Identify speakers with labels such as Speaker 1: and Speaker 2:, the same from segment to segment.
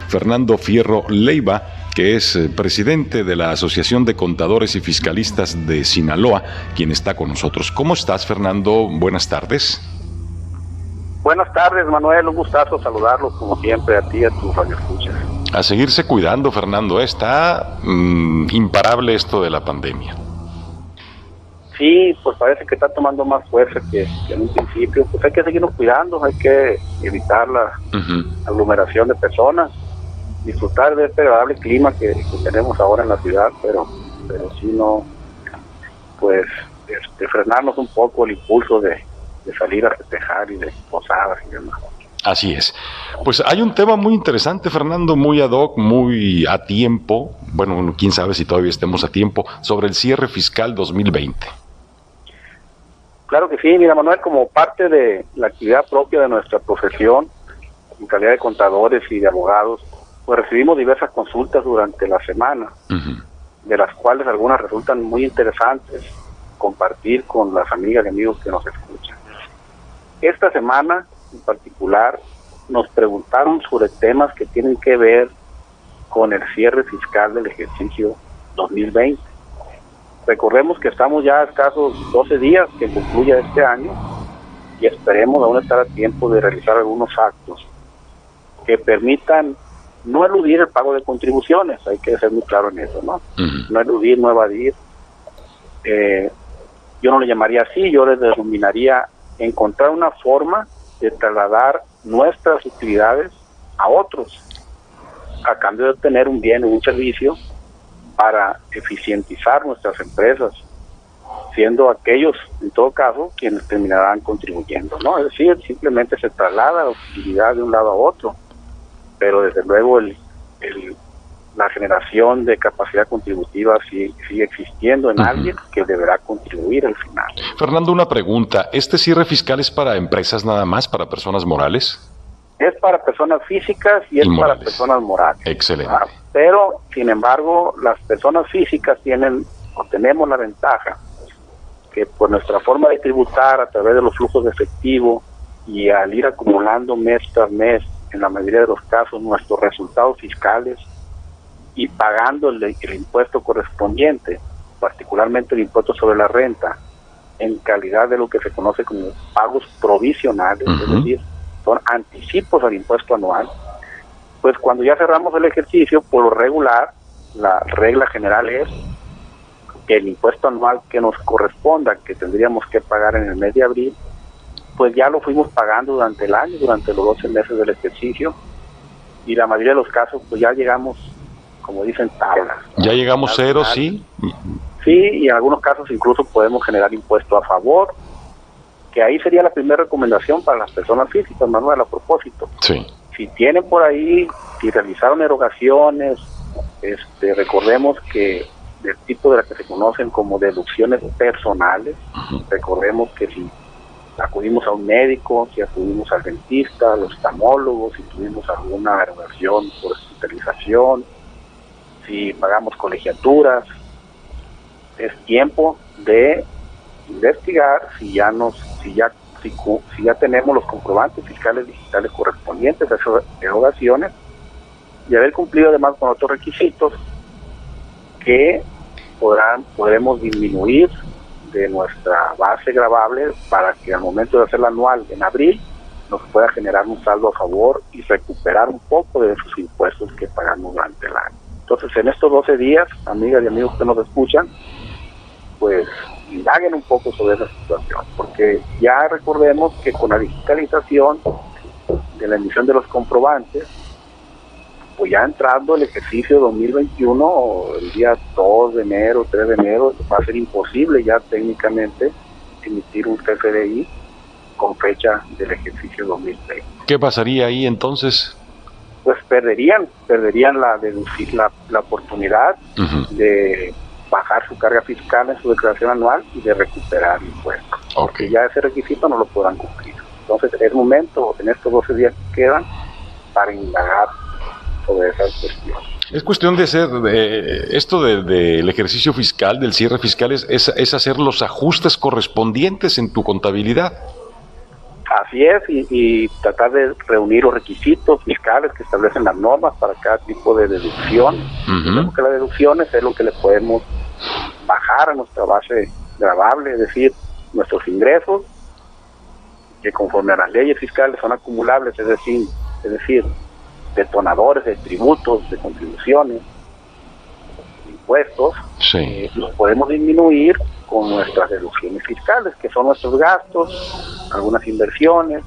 Speaker 1: Fernando Fierro Leiva, que es presidente de la Asociación de Contadores y Fiscalistas de Sinaloa, quien está con nosotros. ¿Cómo estás, Fernando? Buenas tardes.
Speaker 2: Buenas tardes, Manuel. Un gustazo saludarlos, como siempre, a ti y a tus radioescuchas.
Speaker 1: A seguirse cuidando, Fernando. Está imparable esto de la pandemia.
Speaker 2: Sí, pues parece que está tomando más fuerza que en un principio. Pues hay que seguirnos cuidando, hay que evitar la aglomeración de personas, disfrutar de este agradable clima que tenemos ahora en la ciudad, pero si no, pues frenarnos un poco el impulso de salir a festejar y de posadas y demás.
Speaker 1: Así es. Pues hay un tema muy interesante, Fernando, muy ad hoc, muy a tiempo, bueno, quién sabe si todavía estemos a tiempo, sobre el cierre fiscal 2020.
Speaker 2: Claro que sí, mira, Manuel, como parte de la actividad propia de nuestra profesión, en calidad de contadores y de abogados, pues recibimos diversas consultas durante la semana, de las cuales algunas resultan muy interesantes compartir con las amigas y amigos que nos escuchan. Esta semana, en particular, nos preguntaron sobre temas que tienen que ver con el cierre fiscal del ejercicio 2020. Recordemos que estamos ya a escasos 12 días que concluya este año y esperemos aún estar a tiempo de realizar algunos actos que permitan no eludir el pago de contribuciones, hay que ser muy claro en eso, ¿no? No eludir, no evadir. Yo no le llamaría así, yo le denominaría encontrar una forma de trasladar nuestras utilidades a otros, a cambio de obtener un bien o un servicio para eficientizar nuestras empresas, siendo aquellos, en todo caso, quienes terminarán contribuyendo, ¿no? Es decir, simplemente se traslada la utilidad de un lado a otro, pero desde luego la generación de capacidad contributiva sigue existiendo en alguien que deberá contribuir al final.
Speaker 1: Fernando, una pregunta. ¿Este cierre fiscal es para empresas nada más, para personas morales?
Speaker 2: Es para personas físicas y es para personas morales.
Speaker 1: Excelente.
Speaker 2: Pero, sin embargo, las personas físicas tenemos la ventaja que por nuestra forma de tributar a través de los flujos de efectivo y al ir acumulando mes tras mes, en la mayoría de los casos, nuestros resultados fiscales y pagando el impuesto correspondiente, particularmente el impuesto sobre la renta, en calidad de lo que se conoce como pagos provisionales, es decir, son anticipos al impuesto anual, pues cuando ya cerramos el ejercicio, por lo regular, la regla general es que el impuesto anual que nos corresponda, que tendríamos que pagar en el mes de abril, pues ya lo fuimos pagando durante el año, durante los 12 meses del ejercicio, y la mayoría de los casos, pues ya llegamos, como dicen, tablas.
Speaker 1: ¿Ya llegamos cero, sí?
Speaker 2: Sí, y en algunos casos incluso podemos generar impuesto a favor, que ahí sería la primera recomendación para las personas físicas, Manuel, a propósito.
Speaker 1: Sí.
Speaker 2: Si tienen por ahí, si realizaron erogaciones, recordemos que del tipo de las que se conocen como deducciones personales, recordemos que si acudimos a un médico, si acudimos al dentista, a los oftalmólogos, si tuvimos alguna erogación por hospitalización, si pagamos colegiaturas, es tiempo de investigar si ya tenemos los comprobantes fiscales digitales correspondientes a esas erogaciones y haber cumplido además con otros requisitos que podremos disminuir de nuestra base gravable para que al momento de hacer la anual en abril nos pueda generar un saldo a favor y recuperar un poco de esos impuestos que pagamos durante el año. Entonces, en estos 12 días, amigas y amigos que nos escuchan, pues indaguen un poco sobre esa situación, porque ya recordemos que con la digitalización de la emisión de los comprobantes, pues ya entrando el ejercicio 2021, el día 2 de enero, 3 de enero, va a ser imposible ya técnicamente emitir un CFDI con fecha del ejercicio 2020.
Speaker 1: ¿Qué pasaría ahí entonces?
Speaker 2: Pues perderían la oportunidad de bajar su carga fiscal en su declaración anual y de recuperar impuestos. Porque ya ese requisito no lo podrán cumplir. Entonces es momento, en estos 12 días que quedan, para indagar sobre esas cuestiones.
Speaker 1: Es cuestión de hacer esto del ejercicio fiscal, del cierre fiscal, es hacer los ajustes correspondientes en tu contabilidad.
Speaker 2: Así es, y tratar de reunir los requisitos fiscales que establecen las normas para cada tipo de deducción. Porque las deducciones es lo que le podemos bajar a nuestra base gravable, es decir, nuestros ingresos, que conforme a las leyes fiscales son acumulables, es decir, detonadores de tributos, de contribuciones, de impuestos,
Speaker 1: sí.
Speaker 2: Los podemos disminuir con nuestras deducciones fiscales, que son nuestros gastos, algunas inversiones,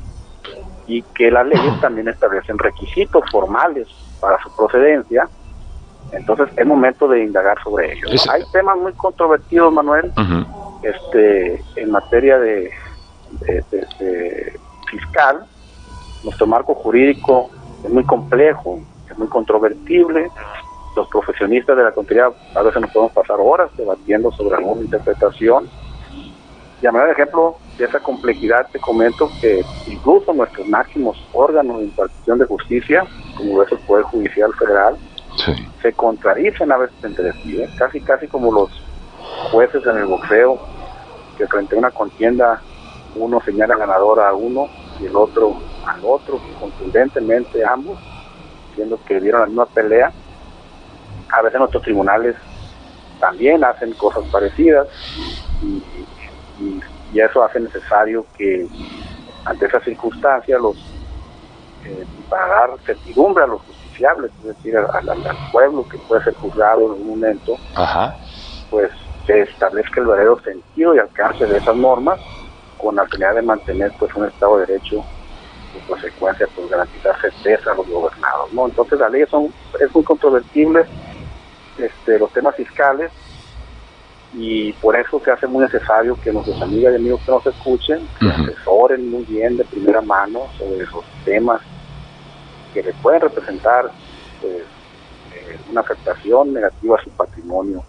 Speaker 2: y que las leyes también establecen requisitos formales para su procedencia. Entonces es momento de indagar sobre ello, ¿no? Hay temas muy controvertidos, Manuel, en materia de fiscal. Nuestro marco jurídico es muy complejo, es muy controvertible. Los profesionistas de la contabilidad a veces nos podemos pasar horas debatiendo sobre alguna interpretación. Y a manera de ejemplo de esa complejidad te comento que incluso nuestros máximos órganos de impartición de justicia, como es el Poder Judicial Federal,
Speaker 1: sí,
Speaker 2: se contradicen a veces entre sí, casi como los jueces en el boxeo, que frente a una contienda uno señala ganador a uno y el otro al otro, contundentemente ambos, siendo que dieron la misma pelea. A veces nuestros tribunales también hacen cosas parecidas y eso hace necesario que ante esa circunstancia para dar certidumbre a los justiciables, es decir, al pueblo que puede ser juzgado en un momento, pues se establezca el verdadero sentido y alcance de esas normas con la finalidad de mantener pues un Estado de Derecho, en consecuencia pues garantizar certeza a los gobernados, ¿no? Entonces las leyes es muy controvertible, los temas fiscales, y por eso se hace muy necesario que nuestros amigas y amigos que nos escuchen se asesoren muy bien de primera mano sobre esos temas que les pueden representar pues, una afectación negativa a su patrimonio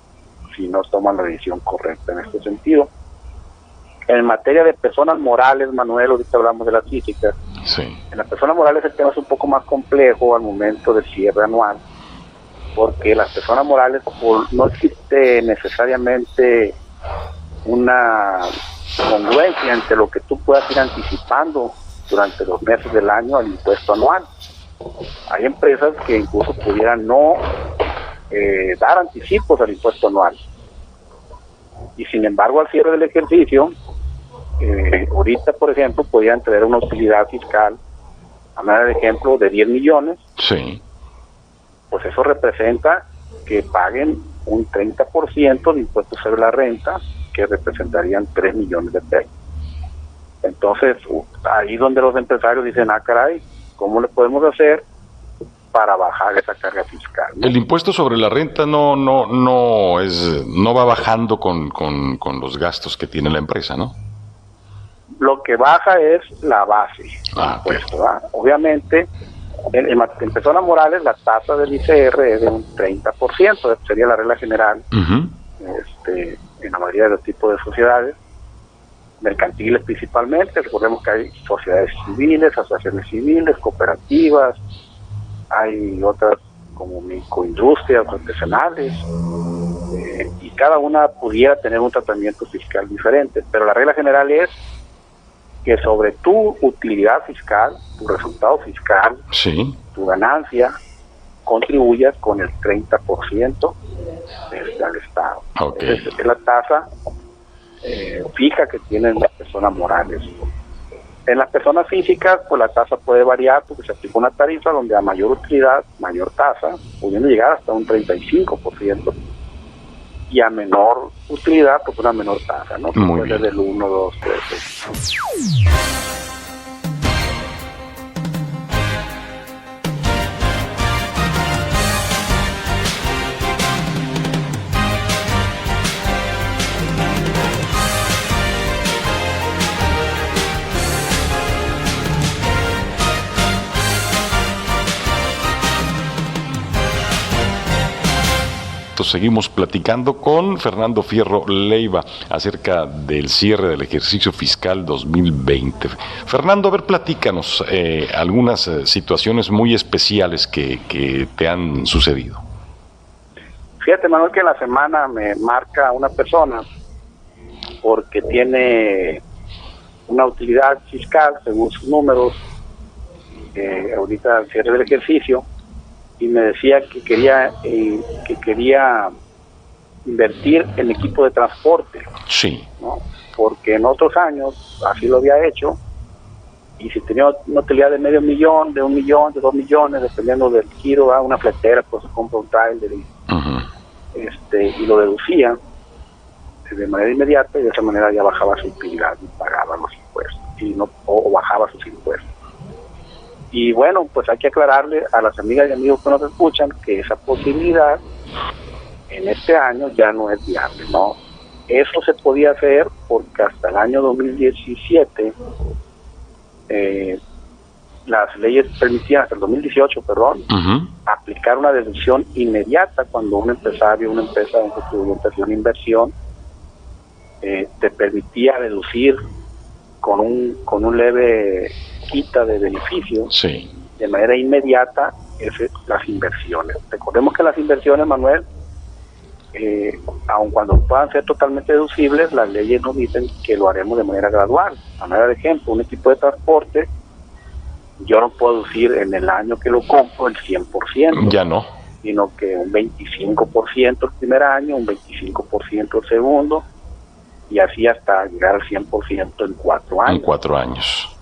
Speaker 2: si no toman la decisión correcta en este sentido. En materia de personas morales, Manuel, ahorita hablamos de las físicas.
Speaker 1: Sí.
Speaker 2: En las personas morales el tema es un poco más complejo al momento del cierre anual, porque las personas morales no existe necesariamente una congruencia entre lo que tú puedas ir anticipando durante los meses del año al impuesto anual. Hay empresas que incluso pudieran no dar anticipos al impuesto anual, y sin embargo al cierre del ejercicio, ahorita por ejemplo podrían tener una utilidad fiscal, a manera de ejemplo, de 10 millones.
Speaker 1: Sí.
Speaker 2: Pues eso representa que paguen un 30% de impuestos sobre la renta, que representarían 3 millones de pesos. Entonces, ahí donde los empresarios dicen, caray, ¿cómo le podemos hacer para bajar esa carga fiscal, ¿no?
Speaker 1: El impuesto sobre la renta no va bajando con los gastos que tiene la empresa, ¿no?
Speaker 2: Lo que baja es la base del impuesto, ¿verdad? Obviamente, en personas morales la tasa del ICR es de un 30%, sería la regla general, en la mayoría de los tipos de sociedades, mercantiles principalmente. Recordemos que hay sociedades civiles, asociaciones civiles, cooperativas, hay otras como microindustrias artesanales, y cada una pudiera tener un tratamiento fiscal diferente, pero la regla general es que sobre tu utilidad fiscal, tu resultado fiscal,
Speaker 1: sí,
Speaker 2: tu ganancia, contribuyas con el 30% al Estado.
Speaker 1: Okay.
Speaker 2: Es la tasa fija que tienen las personas morales. En las personas físicas, pues la tasa puede variar porque se aplica una tarifa donde a mayor utilidad, mayor tasa, pudiendo llegar hasta un 35%, y a menor utilidad, pues una menor tasa, ¿no?
Speaker 1: Muy
Speaker 2: puede
Speaker 1: bien.
Speaker 2: del 1, 2, 3.
Speaker 1: momento seguimos platicando con Fernando Fierro Leiva acerca del cierre del ejercicio fiscal 2020. Fernando, a ver, platícanos algunas situaciones muy especiales que te han sucedido.
Speaker 2: Fíjate, Manuel, que en la semana me marca una persona porque tiene una utilidad fiscal según sus números, ahorita al cierre del ejercicio, y me decía que quería invertir en equipo de transporte.
Speaker 1: Sí.
Speaker 2: ¿No? Porque en otros años así lo había hecho, y si tenía una utilidad de $500,000, de $1 millón, de $2 millones, dependiendo del giro, una fletera, pues se compra un trailer y lo deducía de manera inmediata, y de esa manera ya bajaba su utilidad y pagaba los impuestos, o bajaba sus impuestos. Y bueno, pues hay que aclararle a las amigas y amigos que nos escuchan que esa posibilidad en este año ya no es viable, ¿no? Eso se podía hacer porque hasta el año 2017 las leyes permitían, hasta el 2018, perdón, aplicar una deducción inmediata cuando un empresario, una empresa de orientación e inversión te permitía deducir con un leve quita de beneficio,
Speaker 1: sí,
Speaker 2: de manera inmediata las inversiones. Recordemos que las inversiones, Manuel, aun cuando puedan ser totalmente deducibles, las leyes nos dicen que lo haremos de manera gradual. A manera de ejemplo, un equipo de transporte, yo no puedo deducir en el año que lo compro el 100%.
Speaker 1: Ya no.
Speaker 2: Sino que un 25% el primer año, un 25% el segundo, y así hasta llegar al 100% en 4 años.
Speaker 1: En 4 años.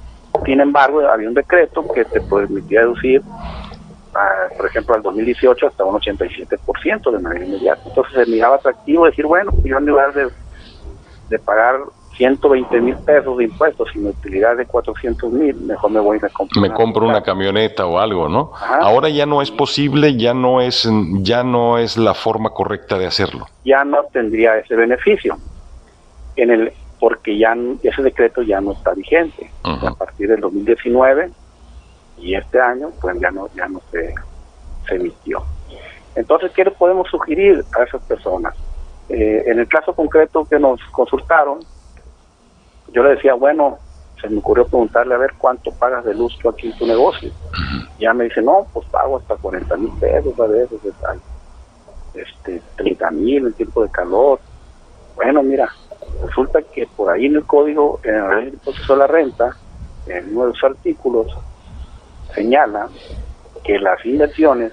Speaker 2: Sin embargo, había un decreto que te permitía deducir, por ejemplo, al 2018 hasta un 87% de manera inmediata. Entonces se miraba atractivo decir, bueno, yo en lugar de pagar 120,000 pesos de impuestos sin utilidad de 400,000, mejor me voy y
Speaker 1: me compro una camioneta o algo, ¿no?
Speaker 2: Ajá.
Speaker 1: Ahora ya no es posible, ya no es la forma correcta de hacerlo.
Speaker 2: Ya no tendría ese beneficio, porque ya ese decreto ya no está vigente. A partir del 2019 y este año, pues ya no se emitió. Entonces, ¿qué le podemos sugerir a esas personas? En el caso concreto que nos consultaron, yo le decía, bueno, se me ocurrió preguntarle, a ver, ¿cuánto pagas de luz tú aquí en tu negocio? Ya me dice, no, pues pago hasta 40,000 pesos a veces, 30,000 en tiempo de calor. Bueno, mira, resulta que por ahí en el código, en el reglamento del proceso de la renta, en uno de los artículos, señala que las inversiones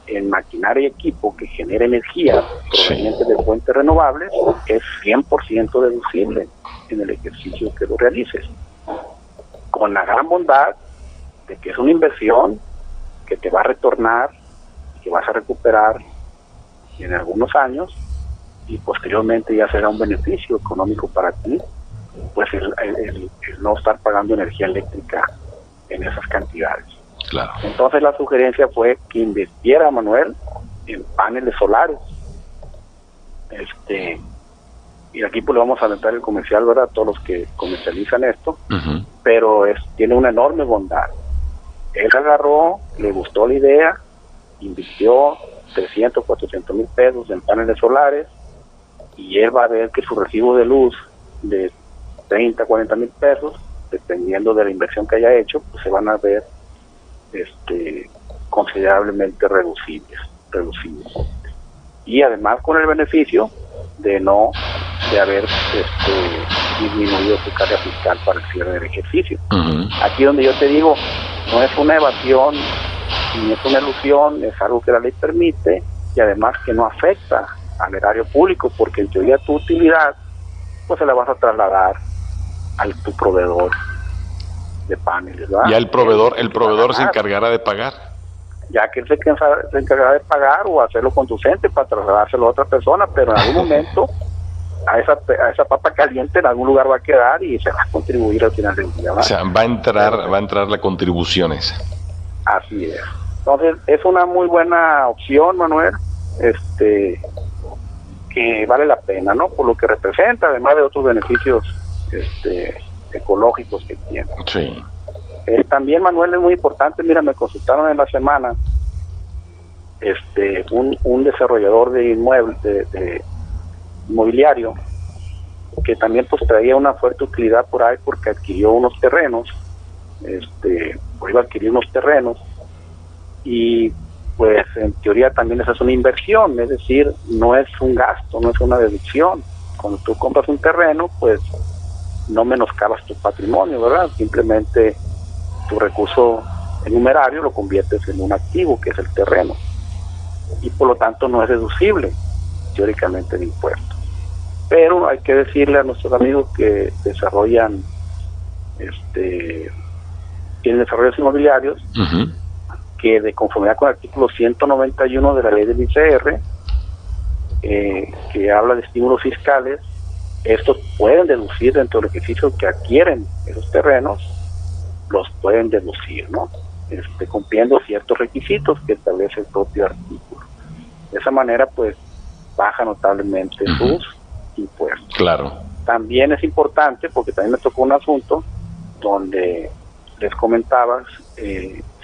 Speaker 2: en maquinaria y equipo que genera energía proveniente de fuentes renovables es 100% deducible en el ejercicio que lo realices, con la gran bondad de que es una inversión que te va a retornar, que vas a recuperar en algunos años, y posteriormente ya será un beneficio económico para ti, pues el no estar pagando energía eléctrica en esas cantidades.
Speaker 1: Claro.
Speaker 2: Entonces la sugerencia fue que invirtiera, Manuel, en paneles solares. Y aquí pues le vamos a aventar el comercial, ¿verdad?, a todos los que comercializan esto, pero tiene una enorme bondad. Él agarró, le gustó la idea, invirtió 300, 400,000 pesos en paneles solares, y él va a ver que su recibo de luz de 30, 40,000 pesos, dependiendo de la inversión que haya hecho, pues se van a ver considerablemente reducidos. Y además con el beneficio de haber disminuido su carga fiscal para el cierre del ejercicio. Aquí donde yo te digo, no es una evasión ni es una elusión, es algo que la ley permite, y además que no afecta al erario público, porque en teoría tu utilidad pues se la vas a trasladar tu proveedor de paneles, ¿verdad?
Speaker 1: Ya el proveedor se encargará de pagar.
Speaker 2: Ya que él se encargará de pagar o hacerlo conducente para trasladárselo a otra persona, pero en algún momento a esa papa caliente en algún lugar va a quedar y se va a contribuir al final del día, ¿verdad?
Speaker 1: O sea, va a entrar la contribución esa.
Speaker 2: Así es. Entonces, es una muy buena opción, Manuel, que vale la pena, ¿no? Por lo que representa, además de otros beneficios ecológicos que tiene.
Speaker 1: Sí.
Speaker 2: También, Manuel, es muy importante, mira, me consultaron en la semana un desarrollador de inmuebles, de inmobiliario, que también pues traía una fuerte utilidad por ahí porque adquirió unos terrenos, o iba a adquirir unos terrenos, y pues en teoría también esa es una inversión, es decir, no es un gasto, no es una deducción. Cuando tú compras un terreno, pues no menoscabas tu patrimonio, ¿verdad? Simplemente tu recurso numerario lo conviertes en un activo, que es el terreno, y por lo tanto no es deducible teóricamente de impuestos. Pero hay que decirle a nuestros amigos que desarrollan, tienen desarrollos inmobiliarios,
Speaker 1: Uh-huh.
Speaker 2: que de conformidad con el artículo 191 de la ley del ICR, que habla de estímulos fiscales, estos pueden deducir dentro del ejercicio que adquieren esos terrenos, los pueden deducir, ¿no? Cumpliendo ciertos requisitos que establece el propio artículo. De esa manera, pues, baja notablemente sus impuestos.
Speaker 1: Claro.
Speaker 2: También es importante, porque también me tocó un asunto donde les comentabas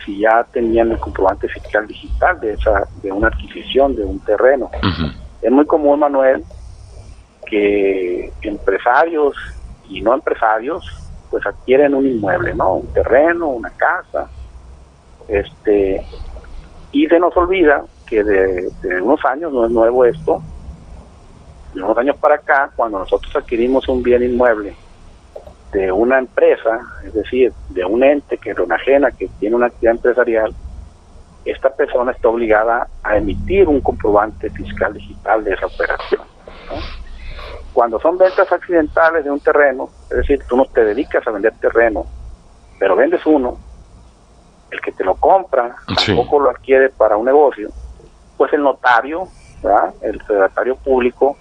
Speaker 2: si ya tenían el comprobante fiscal digital de una adquisición de un terreno.
Speaker 1: Uh-huh.
Speaker 2: Es muy común, Manuel, que empresarios y no empresarios pues adquieren un inmueble, ¿no? Un terreno, una casa, y se nos olvida que de unos años, no es nuevo esto, de unos años para acá, cuando nosotros adquirimos un bien inmueble de una empresa, es decir, de un ente que lo enajena, que tiene una actividad empresarial, esta persona está obligada a emitir un comprobante fiscal digital de esa operación, ¿no? Cuando son ventas accidentales de un terreno, es decir, tú no te dedicas a vender terreno, pero vendes uno, el que te lo compra,
Speaker 1: sí,
Speaker 2: tampoco lo adquiere para un negocio, pues el notario, ¿verdad?, el secretario público,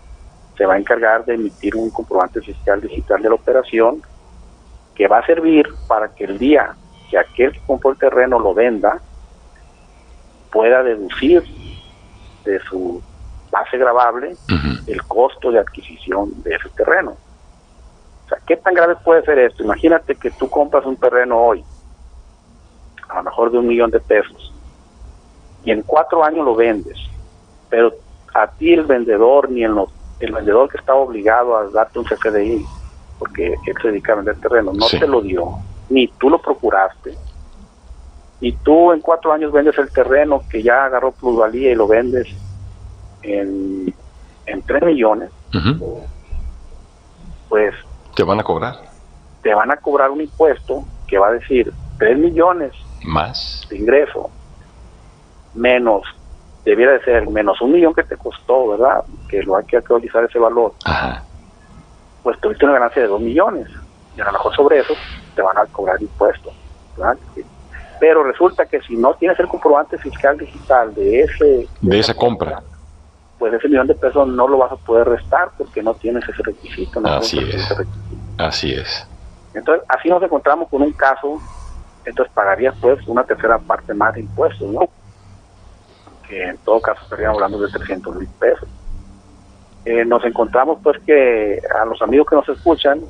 Speaker 2: se va a encargar de emitir un comprobante fiscal digital de la operación, que va a servir para que el día que aquel que compró el terreno lo venda, pueda deducir de su base gravable el costo de adquisición de ese terreno. O sea, ¿qué tan grave puede ser esto? Imagínate que tú compras un terreno hoy, a lo mejor de $1,000,000, y en 4 años lo vendes, pero a ti el vendedor, ni el vendedor que estaba obligado a darte un CFDI, porque él se dedica a vender terreno, no te lo dio, ni tú lo procuraste, y tú en 4 años vendes el terreno que ya agarró plusvalía y lo vendes en 3 millones, pues
Speaker 1: te van a cobrar.
Speaker 2: Te van a cobrar un impuesto que va a decir 3 millones
Speaker 1: más
Speaker 2: de ingreso, menos, debiera de ser menos $1 millón que te costó, ¿verdad?, que lo hay que actualizar ese valor.
Speaker 1: Ajá.
Speaker 2: Pues tuviste una ganancia de 2 millones, y a lo mejor sobre eso te van a cobrar impuestos, ¿verdad? Pero resulta que si no tienes el comprobante fiscal digital de esa
Speaker 1: compra,
Speaker 2: pues ese $1 millón de pesos no lo vas a poder restar porque no tienes ese requisito. No
Speaker 1: así es.
Speaker 2: ese requisito.
Speaker 1: Así es.
Speaker 2: Entonces, así nos encontramos con un caso, entonces pagarías pues una tercera parte más de impuestos, ¿no? Que en todo caso estaríamos hablando de 300,000 pesos. Nos encontramos pues que a los amigos que nos escuchan,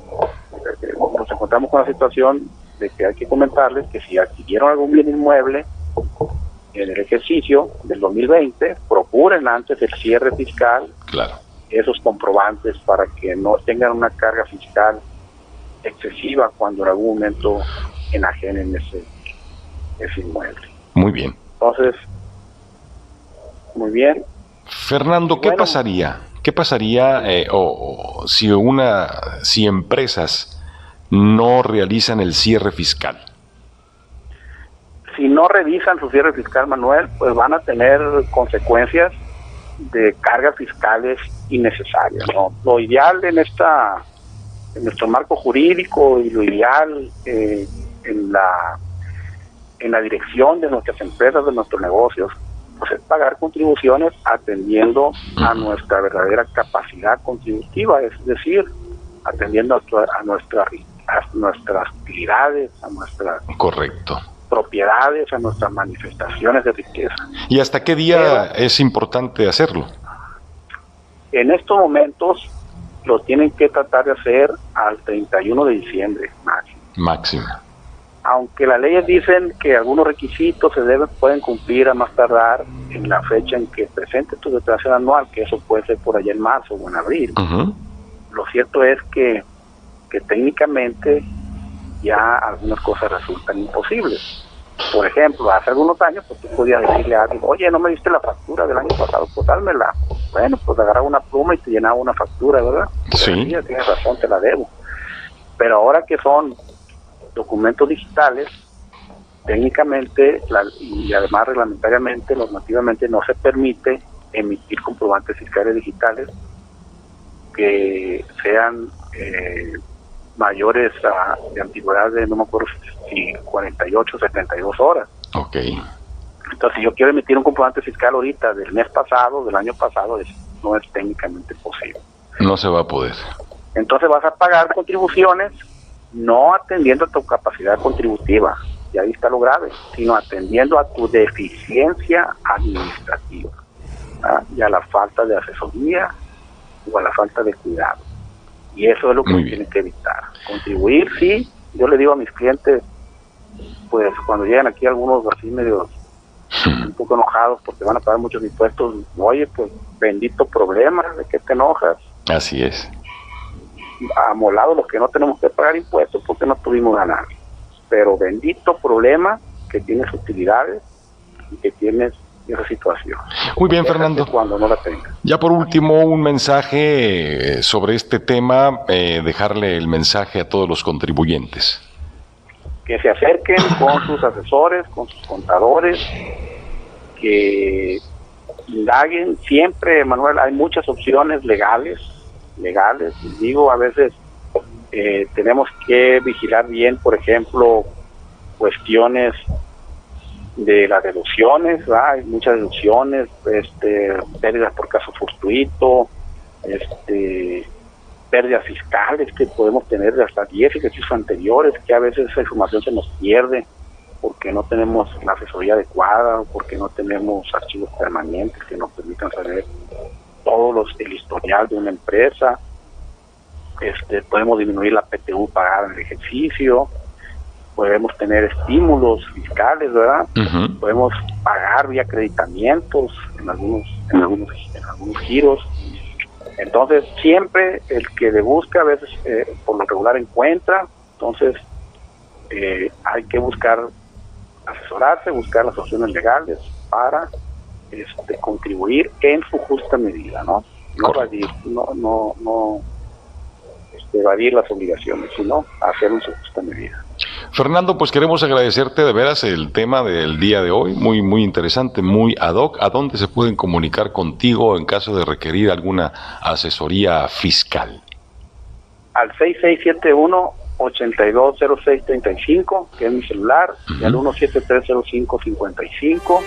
Speaker 2: nos encontramos con la situación de que hay que comentarles que si adquirieron algún bien inmueble en el ejercicio del 2020, procuren antes del cierre fiscal esos comprobantes para que no tengan una carga fiscal excesiva cuando en algún momento enajenen ese inmueble.
Speaker 1: Muy bien.
Speaker 2: Entonces, muy bien.
Speaker 1: Fernando, ¿qué pasaría? ¿Qué pasaría si empresas no realizan el cierre fiscal?
Speaker 2: Si no revisan su cierre fiscal, Manuel, pues van a tener consecuencias de cargas fiscales innecesarias, ¿no? Lo ideal en nuestro marco jurídico y lo ideal en la dirección de nuestras empresas, de nuestros negocios, pues es pagar contribuciones atendiendo a nuestra verdadera capacidad contributiva, es decir, atendiendo a nuestras utilidades, a nuestras propiedades, a nuestras manifestaciones de riqueza.
Speaker 1: ¿Y hasta qué día es importante hacerlo?
Speaker 2: En estos momentos lo tienen que tratar de hacer al 31 de diciembre máximo. aunque las leyes dicen que algunos requisitos pueden cumplir a más tardar en la fecha en que presente tu declaración anual, que eso puede ser por allá en marzo o en abril. Lo cierto es que técnicamente ya algunas cosas resultan imposibles. Por ejemplo, hace algunos años, pues tú podías decirle a alguien, oye, no me diste la factura del año pasado, pues dálmela. Bueno, pues agarraba una pluma y te llenaba una factura, ¿verdad?
Speaker 1: Sí.
Speaker 2: Tienes razón, te la debo. Pero ahora que son documentos digitales, técnicamente y además reglamentariamente, normativamente, no se permite emitir comprobantes fiscales digitales que sean mayores de antigüedad de, no me acuerdo si 48 o 72 horas.
Speaker 1: Ok.
Speaker 2: Entonces, si yo quiero emitir un comprobante fiscal ahorita del mes pasado, del año pasado, no es técnicamente posible.
Speaker 1: No se va a poder.
Speaker 2: Entonces vas a pagar contribuciones no atendiendo a tu capacidad contributiva, y ahí está lo grave, sino atendiendo a tu deficiencia administrativa, y a la falta de asesoría o a la falta de cuidado. Y eso es lo que se tiene que evitar. Contribuir, sí. Yo le digo a mis clientes, pues cuando llegan aquí algunos así medio un poco enojados porque van a pagar muchos impuestos, oye, pues bendito problema, ¿de qué te enojas?
Speaker 1: Así es.
Speaker 2: Amolados los que no tenemos que pagar impuestos porque no tuvimos ganar. Pero bendito problema que tienes utilidades y que tienes esa situación.
Speaker 1: Muy bien, Fernando.
Speaker 2: Cuando no la tengas.
Speaker 1: Ya por último, un mensaje sobre este tema, dejarle el mensaje a todos los contribuyentes.
Speaker 2: Que se acerquen con sus asesores, con sus contadores, que indaguen siempre, Manuel, hay muchas opciones legales, digo, a veces tenemos que vigilar bien, por ejemplo, cuestiones de las deducciones, ¿verdad? Hay muchas deducciones, pérdidas por caso fortuito, pérdidas fiscales que podemos tener de hasta 10 ejercicios anteriores, que a veces esa información se nos pierde porque no tenemos la asesoría adecuada, o porque no tenemos archivos permanentes que nos permitan saber el historial de una empresa. Podemos disminuir la PTU pagada en el ejercicio, podemos tener estímulos fiscales, ¿verdad? Podemos pagar vía acreditamientos en algunos giros. Entonces, siempre el que le busca, a veces por lo regular encuentra. Entonces, hay que asesorarse, buscar las opciones legales para contribuir en su justa medida, ¿no? No evadir las obligaciones, sino hacerlo en su justa medida.
Speaker 1: Fernando, pues queremos agradecerte de veras el tema del día de hoy, muy muy interesante, muy ad hoc. ¿A dónde se pueden comunicar contigo en caso de requerir alguna asesoría fiscal?
Speaker 2: Al 6671-820635, que es mi celular, y al 1730555.